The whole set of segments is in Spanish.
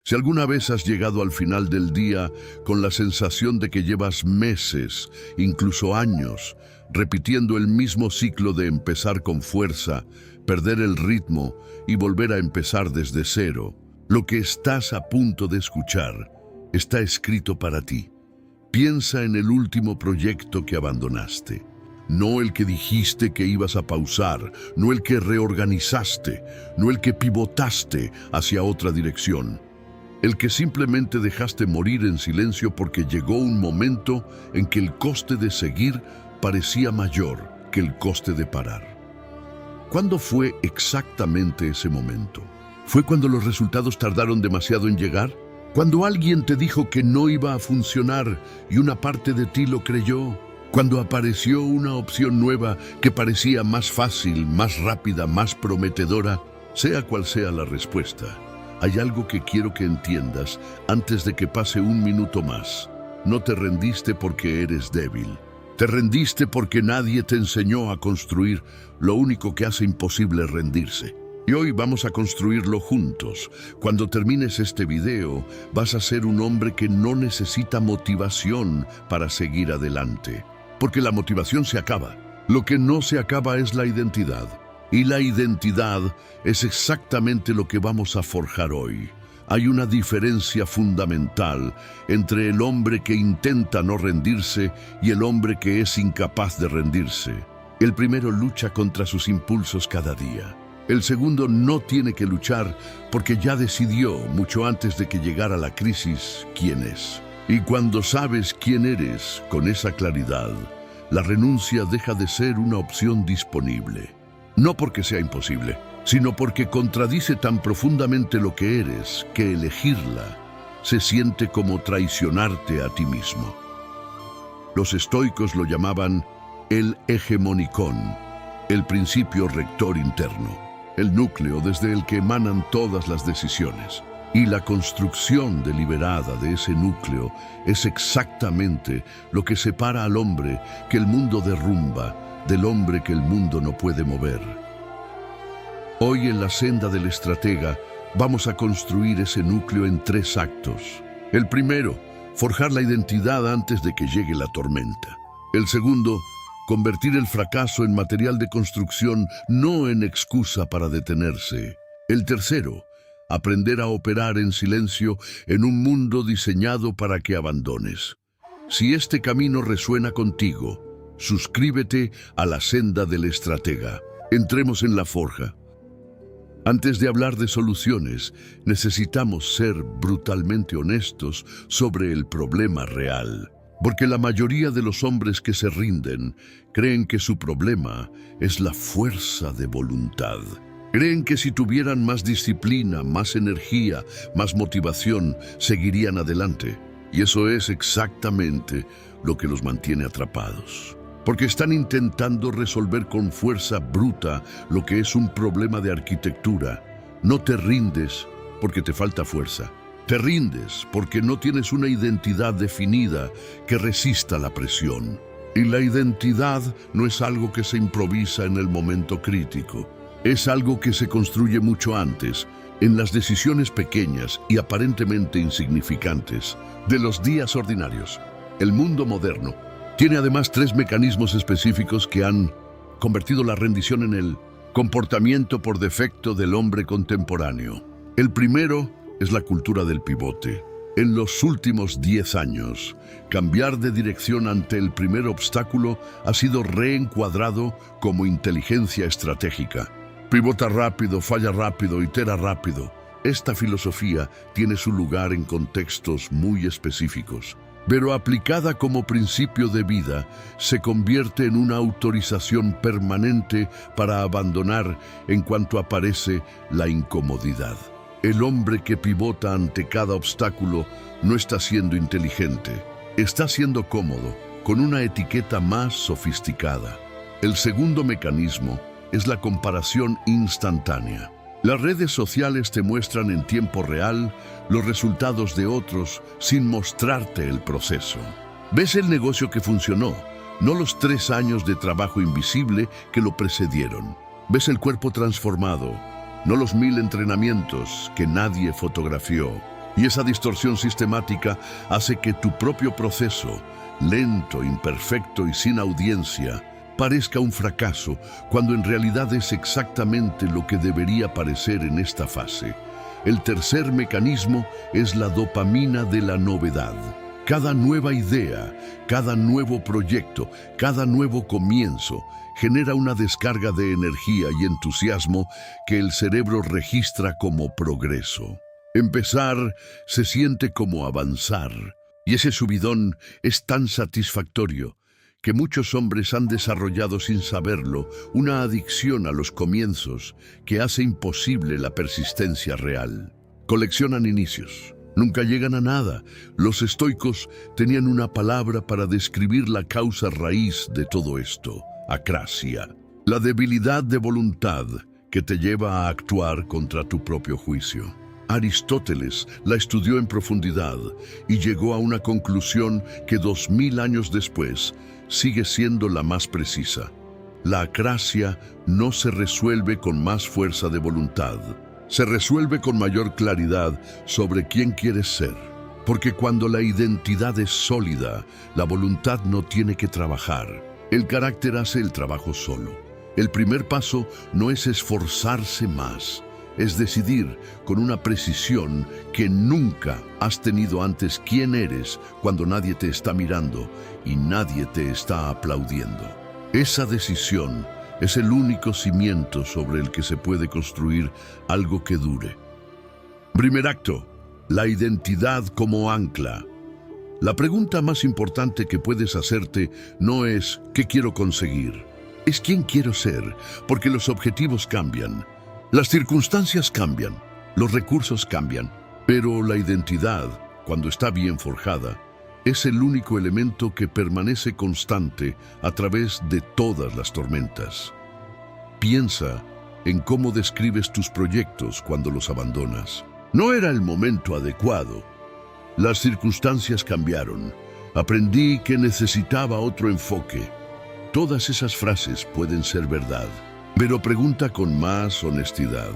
Si alguna vez has llegado al final del día con la sensación de que llevas meses, incluso años, repitiendo el mismo ciclo de empezar con fuerza, perder el ritmo y volver a empezar desde cero, lo que estás a punto de escuchar está escrito para ti. Piensa en el último proyecto que abandonaste. No el que dijiste que ibas a pausar, no el que reorganizaste, no el que pivotaste hacia otra dirección. El que simplemente dejaste morir en silencio porque llegó un momento en que el coste de seguir parecía mayor que el coste de parar. ¿Cuándo fue exactamente ese momento? ¿Fue cuando los resultados tardaron demasiado en llegar? ¿Cuando alguien te dijo que no iba a funcionar y una parte de ti lo creyó? ¿Cuando apareció una opción nueva que parecía más fácil, más rápida, más prometedora? Sea cual sea la respuesta, hay algo que quiero que entiendas antes de que pase un minuto más. No te rendiste porque eres débil. Te rendiste porque nadie te enseñó a construir lo único que hace imposible rendirse. Y hoy vamos a construirlo juntos. Cuando termines este video, vas a ser un hombre que no necesita motivación para seguir adelante. Porque la motivación se acaba. Lo que no se acaba es la identidad. Y la identidad es exactamente lo que vamos a forjar hoy. Hay una diferencia fundamental entre el hombre que intenta no rendirse y el hombre que es incapaz de rendirse. El primero lucha contra sus impulsos cada día. El segundo no tiene que luchar porque ya decidió, mucho antes de que llegara la crisis, quién es. Y cuando sabes quién eres con esa claridad, la renuncia deja de ser una opción disponible. No porque sea imposible, sino porque contradice tan profundamente lo que eres que elegirla se siente como traicionarte a ti mismo. Los estoicos lo llamaban el hegemonicón, el principio rector interno, el núcleo desde el que emanan todas las decisiones. Y la construcción deliberada de ese núcleo es exactamente lo que separa al hombre que el mundo derrumba del hombre que el mundo no puede mover. Hoy en la senda del estratega vamos a construir ese núcleo en 3 actos. El primero, forjar la identidad antes de que llegue la tormenta. El segundo, convertir el fracaso en material de construcción, no en excusa para detenerse. El tercero, aprender a operar en silencio en un mundo diseñado para que abandones. Si este camino resuena contigo, suscríbete a la senda del estratega. Entremos en la forja. Antes de hablar de soluciones, necesitamos ser brutalmente honestos sobre el problema real. Porque la mayoría de los hombres que se rinden creen que su problema es la fuerza de voluntad. Creen que si tuvieran más disciplina, más energía, más motivación, seguirían adelante. Y eso es exactamente lo que los mantiene atrapados. Porque están intentando resolver con fuerza bruta lo que es un problema de arquitectura. No te rindes porque te falta fuerza. Te rindes porque no tienes una identidad definida que resista la presión. Y la identidad no es algo que se improvisa en el momento crítico. Es algo que se construye mucho antes, en las decisiones pequeñas y aparentemente insignificantes de los días ordinarios. El mundo moderno tiene además 3 mecanismos específicos que han convertido la rendición en el comportamiento por defecto del hombre contemporáneo. El primero es la cultura del pivote. En los últimos 10 años, cambiar de dirección ante el primer obstáculo ha sido reencuadrado como inteligencia estratégica. Pivota rápido, falla rápido, itera rápido. Esta filosofía tiene su lugar en contextos muy específicos, pero aplicada como principio de vida, se convierte en una autorización permanente para abandonar en cuanto aparece la incomodidad. El hombre que pivota ante cada obstáculo no está siendo inteligente, está siendo cómodo, con una etiqueta más sofisticada. El segundo mecanismo es la comparación instantánea. Las redes sociales te muestran en tiempo real los resultados de otros sin mostrarte el proceso. Ves el negocio que funcionó, no los 3 años de trabajo invisible que lo precedieron. Ves el cuerpo transformado, no los 1000 entrenamientos que nadie fotografió. Y esa distorsión sistemática hace que tu propio proceso, lento, imperfecto y sin audiencia, parezca un fracaso, cuando en realidad es exactamente lo que debería parecer en esta fase. El tercer mecanismo es la dopamina de la novedad. Cada nueva idea, cada nuevo proyecto, cada nuevo comienzo genera una descarga de energía y entusiasmo que el cerebro registra como progreso. Empezar se siente como avanzar, y ese subidón es tan satisfactorio que muchos hombres han desarrollado sin saberlo una adicción a los comienzos que hace imposible la persistencia real. Coleccionan inicios. Nunca llegan a nada. Los estoicos tenían una palabra para describir la causa raíz de todo esto: acrasia, la debilidad de voluntad que te lleva a actuar contra tu propio juicio. Aristóteles la estudió en profundidad y llegó a una conclusión que 2000 años después sigue siendo la más precisa. La acrasia no se resuelve con más fuerza de voluntad. Se resuelve con mayor claridad sobre quién quieres ser. Porque cuando la identidad es sólida, la voluntad no tiene que trabajar. El carácter hace el trabajo solo. El primer paso no es esforzarse más, es decidir con una precisión que nunca has tenido antes quién eres cuando nadie te está mirando y nadie te está aplaudiendo. Esa decisión es el único cimiento sobre el que se puede construir algo que dure. Primer acto: la identidad como ancla. La pregunta más importante que puedes hacerte no es ¿qué quiero conseguir? Es ¿quién quiero ser? Porque los objetivos cambian, las circunstancias cambian, los recursos cambian, pero la identidad, cuando está bien forjada, es el único elemento que permanece constante a través de todas las tormentas. Piensa en cómo describes tus proyectos cuando los abandonas. No era el momento adecuado. Las circunstancias cambiaron. Aprendí que necesitaba otro enfoque. Todas esas frases pueden ser verdad, pero pregunta con más honestidad.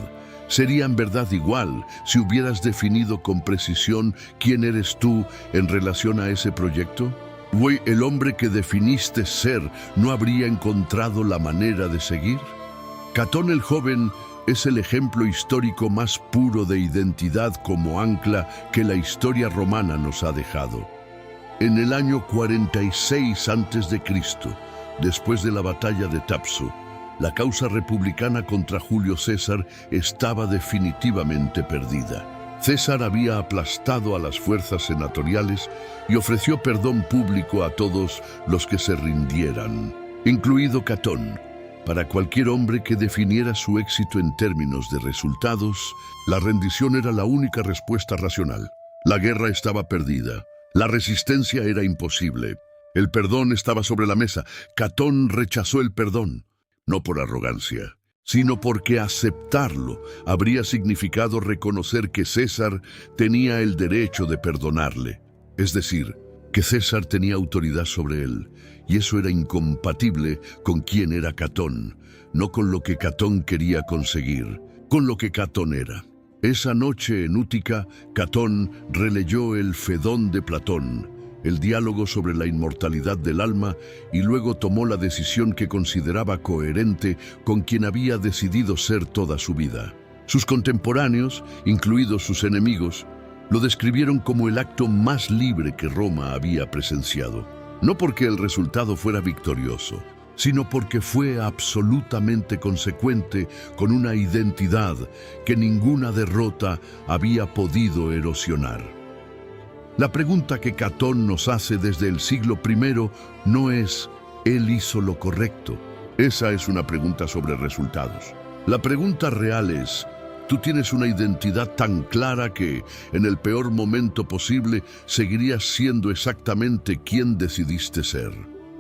¿Serían verdad igual si hubieras definido con precisión quién eres tú en relación a ese proyecto? ¿O el hombre que definiste ser no habría encontrado la manera de seguir? Catón el joven es el ejemplo histórico más puro de identidad como ancla que la historia romana nos ha dejado. En el año 46 a.C., después de la batalla de Tapso, la causa republicana contra Julio César estaba definitivamente perdida. César había aplastado a las fuerzas senatoriales y ofreció perdón público a todos los que se rindieran, incluido Catón. Para cualquier hombre que definiera su éxito en términos de resultados, la rendición era la única respuesta racional. La guerra estaba perdida. La resistencia era imposible. El perdón estaba sobre la mesa. Catón rechazó el perdón. No por arrogancia, sino porque aceptarlo habría significado reconocer que César tenía el derecho de perdonarle. Es decir, que César tenía autoridad sobre él, y eso era incompatible con quién era Catón, no con lo que Catón quería conseguir, con lo que Catón era. Esa noche en Útica, Catón releyó el Fedón de Platón, el diálogo sobre la inmortalidad del alma, y luego tomó la decisión que consideraba coherente con quien había decidido ser toda su vida. Sus contemporáneos, incluidos sus enemigos, lo describieron como el acto más libre que Roma había presenciado, no porque el resultado fuera victorioso, sino porque fue absolutamente consecuente con una identidad que ninguna derrota había podido erosionar. La pregunta que Catón nos hace desde el siglo I no es ¿él hizo lo correcto? Esa es una pregunta sobre resultados. La pregunta real es ¿tú tienes una identidad tan clara que, en el peor momento posible, seguirías siendo exactamente quien decidiste ser?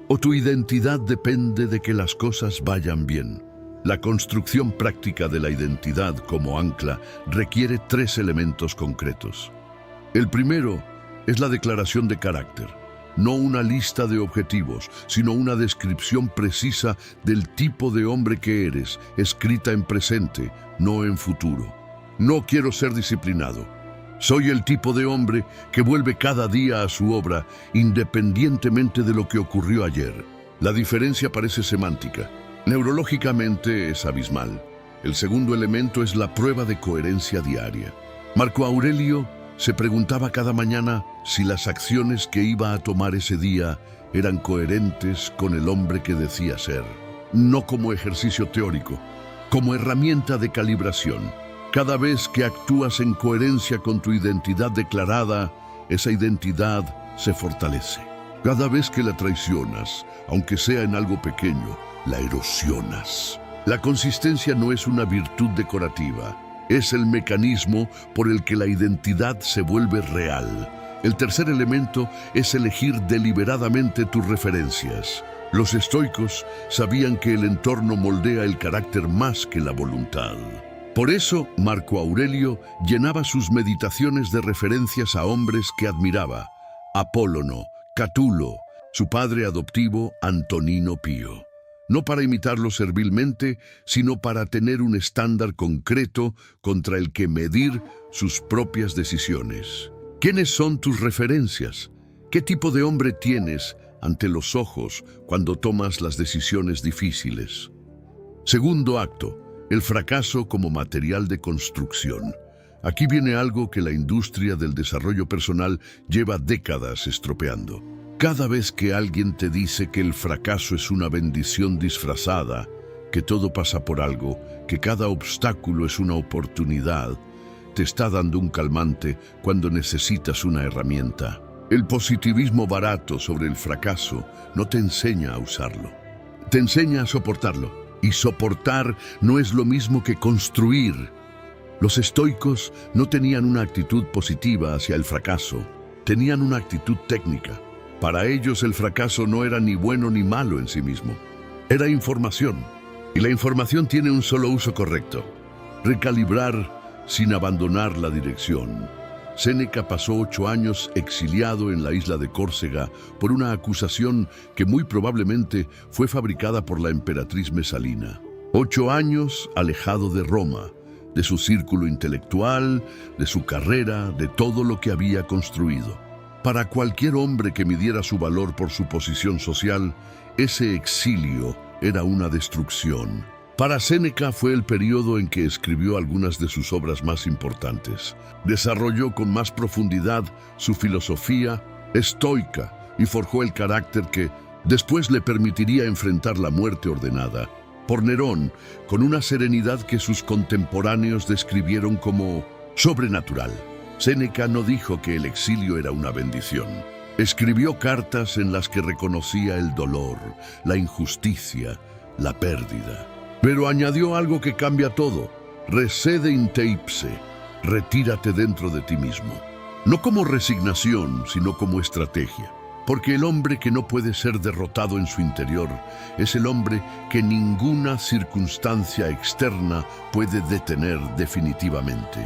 ¿O tu identidad depende de que las cosas vayan bien? La construcción práctica de la identidad como ancla requiere 3 elementos concretos. El primero es la declaración de carácter. No una lista de objetivos, sino una descripción precisa del tipo de hombre que eres, escrita en presente, no en futuro. No quiero ser disciplinado. Soy el tipo de hombre que vuelve cada día a su obra, independientemente de lo que ocurrió ayer. La diferencia parece semántica. Neurológicamente es abismal. El segundo elemento es la prueba de coherencia diaria. Marco Aurelio se preguntaba cada mañana si las acciones que iba a tomar ese día eran coherentes con el hombre que decía ser. No como ejercicio teórico, como herramienta de calibración. Cada vez que actúas en coherencia con tu identidad declarada, esa identidad se fortalece. Cada vez que la traicionas, aunque sea en algo pequeño, la erosionas. La consistencia no es una virtud decorativa, es el mecanismo por el que la identidad se vuelve real. El tercer elemento es elegir deliberadamente tus referencias. Los estoicos sabían que el entorno moldea el carácter más que la voluntad. Por eso, Marco Aurelio llenaba sus meditaciones de referencias a hombres que admiraba: Apólono, Catulo, su padre adoptivo Antonino Pío. No para imitarlo servilmente, sino para tener un estándar concreto contra el que medir sus propias decisiones. ¿Quiénes son tus referencias? ¿Qué tipo de hombre tienes ante los ojos cuando tomas las decisiones difíciles? Segundo acto, el fracaso como material de construcción. Aquí viene algo que la industria del desarrollo personal lleva décadas estropeando. Cada vez que alguien te dice que el fracaso es una bendición disfrazada, que todo pasa por algo, que cada obstáculo es una oportunidad, te está dando un calmante cuando necesitas una herramienta. El positivismo barato sobre el fracaso no te enseña a usarlo, te enseña a soportarlo. Y soportar no es lo mismo que construir. Los estoicos no tenían una actitud positiva hacia el fracaso, tenían una actitud técnica. Para ellos el fracaso no era ni bueno ni malo en sí mismo, era información. Y la información tiene un solo uso correcto: recalibrar sin abandonar la dirección. Séneca pasó 8 años exiliado en la isla de Córcega por una acusación que muy probablemente fue fabricada por la emperatriz Mesalina. 8 años alejado de Roma, de su círculo intelectual, de su carrera, de todo lo que había construido. Para cualquier hombre que midiera su valor por su posición social, ese exilio era una destrucción. Para Séneca fue el periodo en que escribió algunas de sus obras más importantes. Desarrolló con más profundidad su filosofía estoica y forjó el carácter que después le permitiría enfrentar la muerte ordenada por Nerón, con una serenidad que sus contemporáneos describieron como sobrenatural. Séneca no dijo que el exilio era una bendición. Escribió cartas en las que reconocía el dolor, la injusticia, la pérdida. Pero añadió algo que cambia todo: recede in te ipse, retírate dentro de ti mismo. No como resignación, sino como estrategia. Porque el hombre que no puede ser derrotado en su interior es el hombre que ninguna circunstancia externa puede detener definitivamente.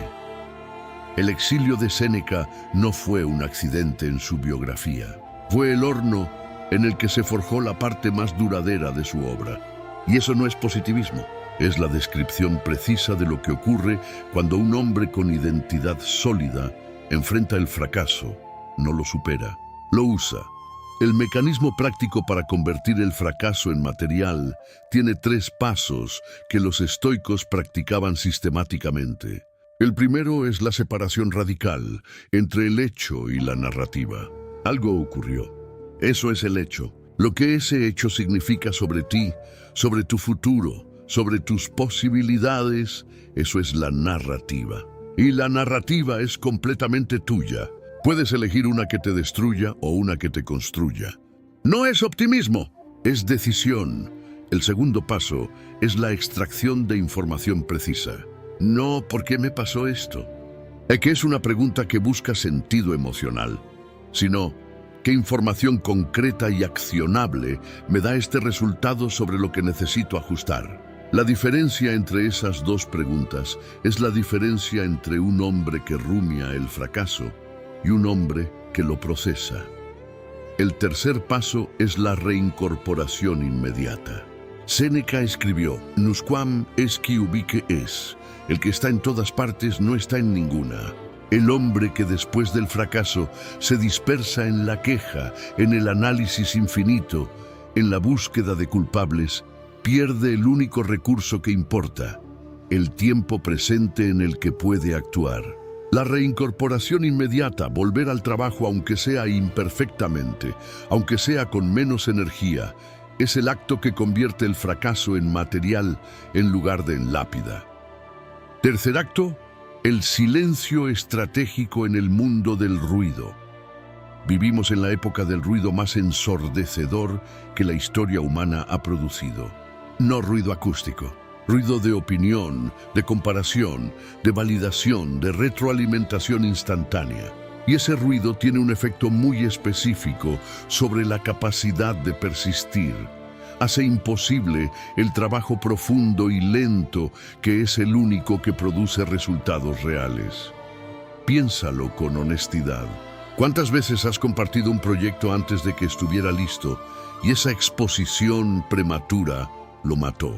El exilio de Séneca no fue un accidente en su biografía. Fue el horno en el que se forjó la parte más duradera de su obra. Y eso no es positivismo, es la descripción precisa de lo que ocurre cuando un hombre con identidad sólida enfrenta el fracaso, no lo supera, lo usa. El mecanismo práctico para convertir el fracaso en material tiene 3 pasos que los estoicos practicaban sistemáticamente. El primero es la separación radical entre el hecho y la narrativa. Algo ocurrió. Eso es el hecho. Lo que ese hecho significa sobre ti, sobre tu futuro, sobre tus posibilidades, eso es la narrativa. Y la narrativa es completamente tuya. Puedes elegir una que te destruya o una que te construya. No es optimismo, es decisión. El segundo paso es la extracción de información precisa. No, ¿por qué me pasó esto? Que es una pregunta que busca sentido emocional, sino ¿qué información concreta y accionable me da este resultado sobre lo que necesito ajustar? La diferencia entre esas 2 preguntas es la diferencia entre un hombre que rumia el fracaso y un hombre que lo procesa. El tercer paso es la reincorporación inmediata. Séneca escribió: Nusquam es qui ubique es. El que está en todas partes no está en ninguna. El hombre que después del fracaso se dispersa en la queja, en el análisis infinito, en la búsqueda de culpables, pierde el único recurso que importa, el tiempo presente en el que puede actuar. La reincorporación inmediata, volver al trabajo aunque sea imperfectamente, aunque sea con menos energía, es el acto que convierte el fracaso en material en lugar de en lápida. Tercer acto, el silencio estratégico en el mundo del ruido. Vivimos en la época del ruido más ensordecedor que la historia humana ha producido. No ruido acústico, ruido de opinión, de comparación, de validación, de retroalimentación instantánea. Y ese ruido tiene un efecto muy específico sobre la capacidad de persistir. Hace imposible el trabajo profundo y lento que es el único que produce resultados reales. Piénsalo con honestidad. ¿Cuántas veces has compartido un proyecto antes de que estuviera listo y esa exposición prematura lo mató?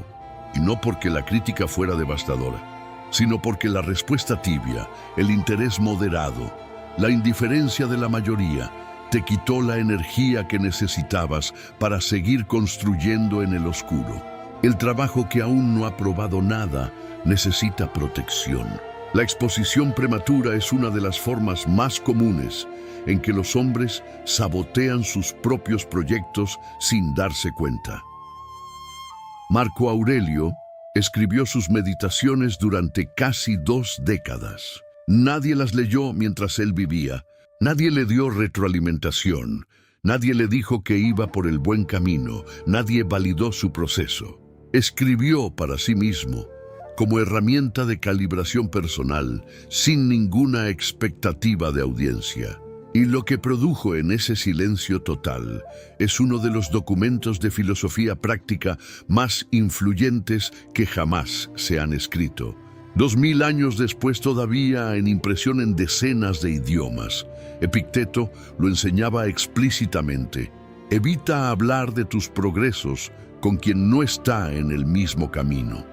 Y no porque la crítica fuera devastadora, sino porque la respuesta tibia, el interés moderado, la indiferencia de la mayoría, te quitó la energía que necesitabas para seguir construyendo en el oscuro. El trabajo que aún no ha probado nada necesita protección. La exposición prematura es una de las formas más comunes en que los hombres sabotean sus propios proyectos sin darse cuenta. Marco Aurelio escribió sus meditaciones durante casi 2 décadas. Nadie las leyó mientras él vivía. Nadie le dio retroalimentación, nadie le dijo que iba por el buen camino, nadie validó su proceso. Escribió para sí mismo, como herramienta de calibración personal, sin ninguna expectativa de audiencia. Y lo que produjo en ese silencio total es uno de los documentos de filosofía práctica más influyentes que jamás se han escrito. 2000 años después, todavía en impresión en decenas de idiomas, Epicteto lo enseñaba explícitamente. Evita hablar de tus progresos con quien no está en el mismo camino.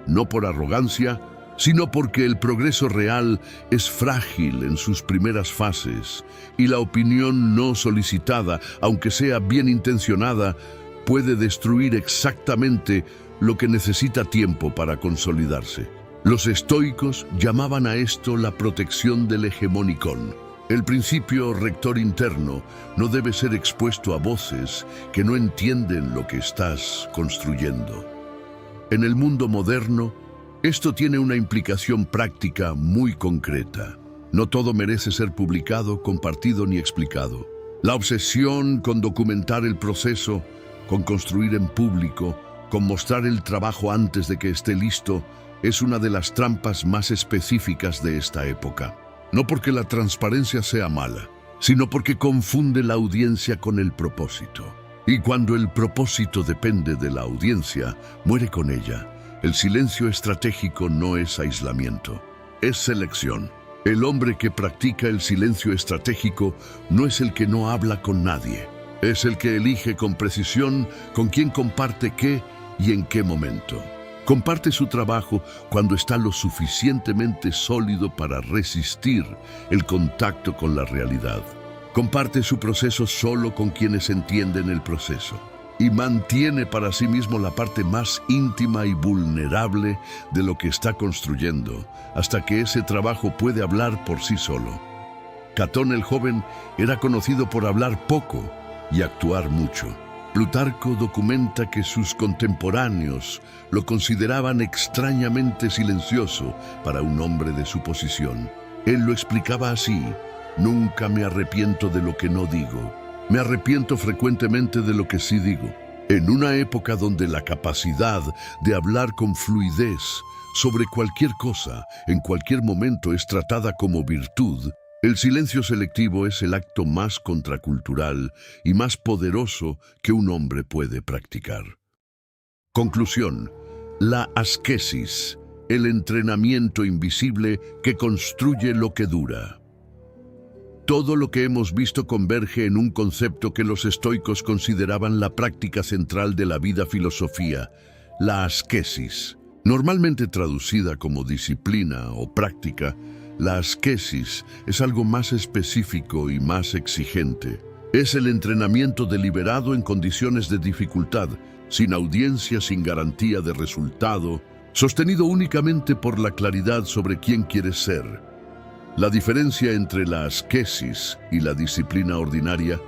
No por arrogancia, sino porque el progreso real es frágil en sus primeras fases y la opinión no solicitada, aunque sea bien intencionada, puede destruir exactamente lo que necesita tiempo para consolidarse. Los estoicos llamaban a esto la protección del hegemonicón. El principio rector interno no debe ser expuesto a voces que no entienden lo que estás construyendo. En el mundo moderno, esto tiene una implicación práctica muy concreta. No todo merece ser publicado, compartido ni explicado. La obsesión con documentar el proceso, con construir en público, con mostrar el trabajo antes de que esté listo, es una de las trampas más específicas de esta época. No porque la transparencia sea mala, sino porque confunde la audiencia con el propósito. Y cuando el propósito depende de la audiencia, muere con ella. El silencio estratégico no es aislamiento, es selección. El hombre que practica el silencio estratégico no es el que no habla con nadie. Es el que elige con precisión con quién comparte qué y en qué momento. Comparte su trabajo cuando está lo suficientemente sólido para resistir el contacto con la realidad. Comparte su proceso solo con quienes entienden el proceso. Y mantiene para sí mismo la parte más íntima y vulnerable de lo que está construyendo, hasta que ese trabajo puede hablar por sí solo. Catón el joven era conocido por hablar poco y actuar mucho. Plutarco documenta que sus contemporáneos lo consideraban extrañamente silencioso para un hombre de su posición. Él lo explicaba así: nunca me arrepiento de lo que no digo. Me arrepiento frecuentemente de lo que sí digo. En una época donde la capacidad de hablar con fluidez sobre cualquier cosa, en cualquier momento, es tratada como virtud, el silencio selectivo es el acto más contracultural y más poderoso que un hombre puede practicar. Conclusión: la asquesis, el entrenamiento invisible que construye lo que dura. Todo lo que hemos visto converge en un concepto que los estoicos consideraban la práctica central de la vida filosofía, la asquesis. Normalmente traducida como disciplina o práctica, La asquesis es algo más específico y más exigente. Es el entrenamiento deliberado en condiciones de dificultad, sin audiencia, sin garantía de resultado, sostenido únicamente por la claridad sobre quién quieres ser. La diferencia entre la asquesis y la disciplina ordinaria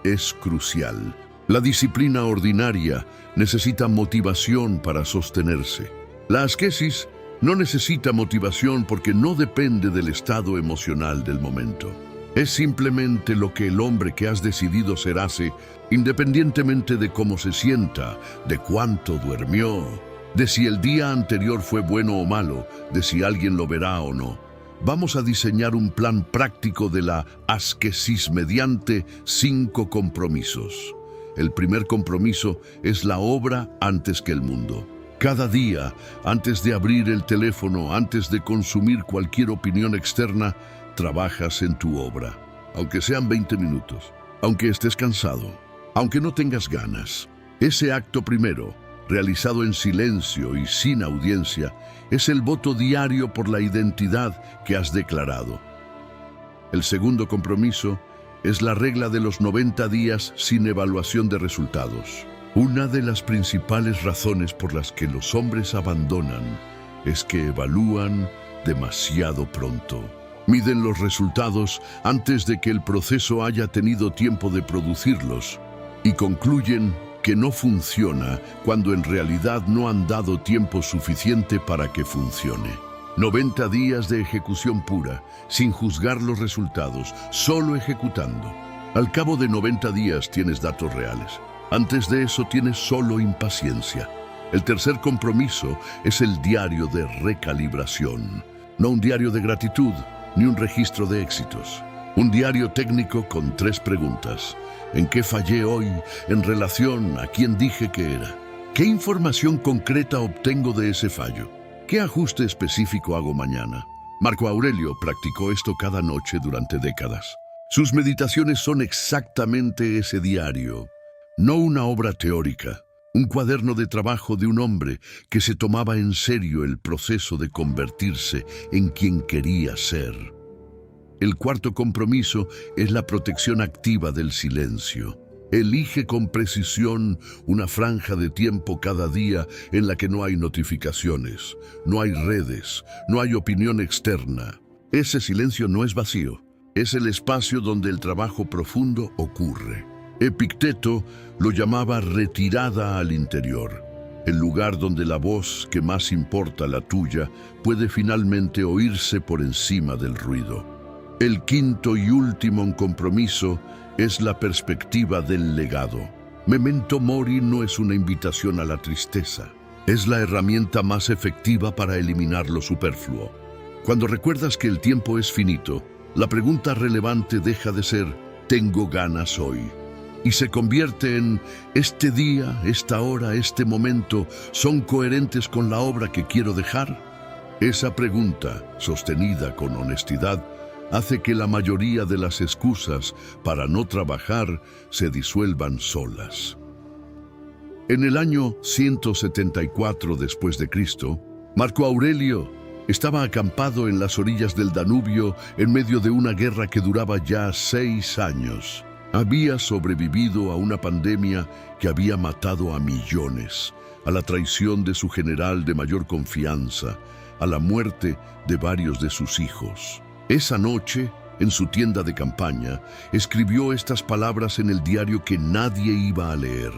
es crucial. La disciplina ordinaria necesita motivación para sostenerse. La asquesis no necesita motivación porque no depende del estado emocional del momento. Es simplemente lo que el hombre que has decidido ser hace, independientemente de cómo se sienta, de cuánto durmió, de si el día anterior fue bueno o malo, de si alguien lo verá o no. Vamos a diseñar un plan práctico de la asquesis mediante 5 compromisos. El primer compromiso es la obra antes que el mundo. Cada día, antes de abrir el teléfono, antes de consumir cualquier opinión externa, trabajas en tu obra. Aunque sean 20 minutos, aunque estés cansado, aunque no tengas ganas. Ese acto primero, realizado en silencio y sin audiencia, es el voto diario por la identidad que has declarado. El segundo compromiso es la regla de los 90 días sin evaluación de resultados. Una de las principales razones por las que los hombres abandonan es que evalúan demasiado pronto. Miden los resultados antes de que el proceso haya tenido tiempo de producirlos y concluyen que no funciona cuando en realidad no han dado tiempo suficiente para que funcione. 90 días de ejecución pura, sin juzgar los resultados, solo ejecutando. Al cabo de 90 días tienes datos reales. Antes de eso tienes solo impaciencia. El tercer compromiso es el diario de recalibración. No un diario de gratitud, ni un registro de éxitos. Un diario técnico con 3 preguntas. ¿En qué fallé hoy en relación a quién dije que era? ¿Qué información concreta obtengo de ese fallo? ¿Qué ajuste específico hago mañana? Marco Aurelio practicó esto cada noche durante décadas. Sus meditaciones son exactamente ese diario. No una obra teórica, un cuaderno de trabajo de un hombre que se tomaba en serio el proceso de convertirse en quien quería ser. El cuarto compromiso es la protección activa del silencio. Elige con precisión una franja de tiempo cada día en la que no hay notificaciones, no hay redes, no hay opinión externa. Ese silencio no es vacío, es el espacio donde el trabajo profundo ocurre. Epicteto lo llamaba retirada al interior, el lugar donde la voz que más importa, la tuya, puede finalmente oírse por encima del ruido. El quinto y último compromiso es la perspectiva del legado. Memento Mori no es una invitación a la tristeza, es la herramienta más efectiva para eliminar lo superfluo. Cuando recuerdas que el tiempo es finito, la pregunta relevante deja de ser «¿tengo ganas hoy?» y se convierte en «¿este día, esta hora, este momento son coherentes con la obra que quiero dejar?» Esa pregunta, sostenida con honestidad, hace que la mayoría de las excusas para no trabajar se disuelvan solas. En el año 174 después de Cristo, Marco Aurelio estaba acampado en las orillas del Danubio en medio de una guerra que duraba ya 6 años. Había sobrevivido a una pandemia que había matado a millones, a la traición de su general de mayor confianza, a la muerte de varios de sus hijos. Esa noche, en su tienda de campaña, escribió estas palabras en el diario que nadie iba a leer.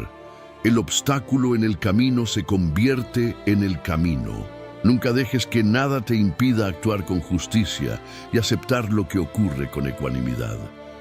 El obstáculo en el camino se convierte en el camino. Nunca dejes que nada te impida actuar con justicia y aceptar lo que ocurre con ecuanimidad.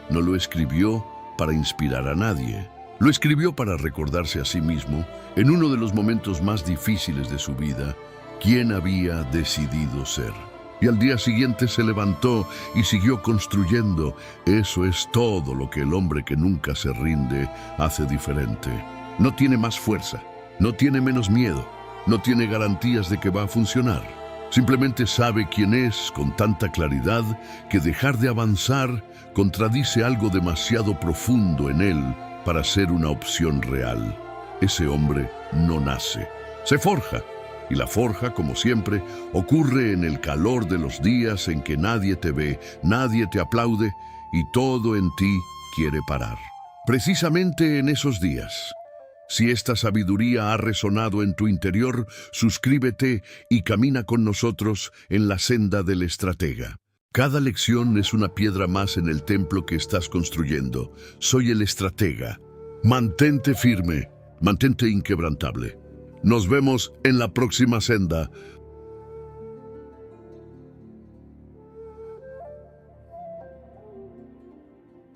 No lo escribió para inspirar a nadie. Lo escribió para recordarse a sí mismo, en uno de los momentos más difíciles de su vida, quién había decidido ser. Y al día siguiente se levantó y siguió construyendo. Eso es todo lo que el hombre que nunca se rinde hace diferente. No tiene más fuerza, no tiene menos miedo, no tiene garantías de que va a funcionar. Simplemente sabe quién es con tanta claridad que dejar de avanzar contradice algo demasiado profundo en él para ser una opción real. Ese hombre no nace, se forja. Y la forja, como siempre, ocurre en el calor de los días en que nadie te ve, nadie te aplaude y todo en ti quiere parar. Precisamente en esos días. Si esta sabiduría ha resonado en tu interior, suscríbete y camina con nosotros en la senda del estratega. Cada lección es una piedra más en el templo que estás construyendo. Soy el estratega. Mantente firme, mantente inquebrantable. Nos vemos en la próxima senda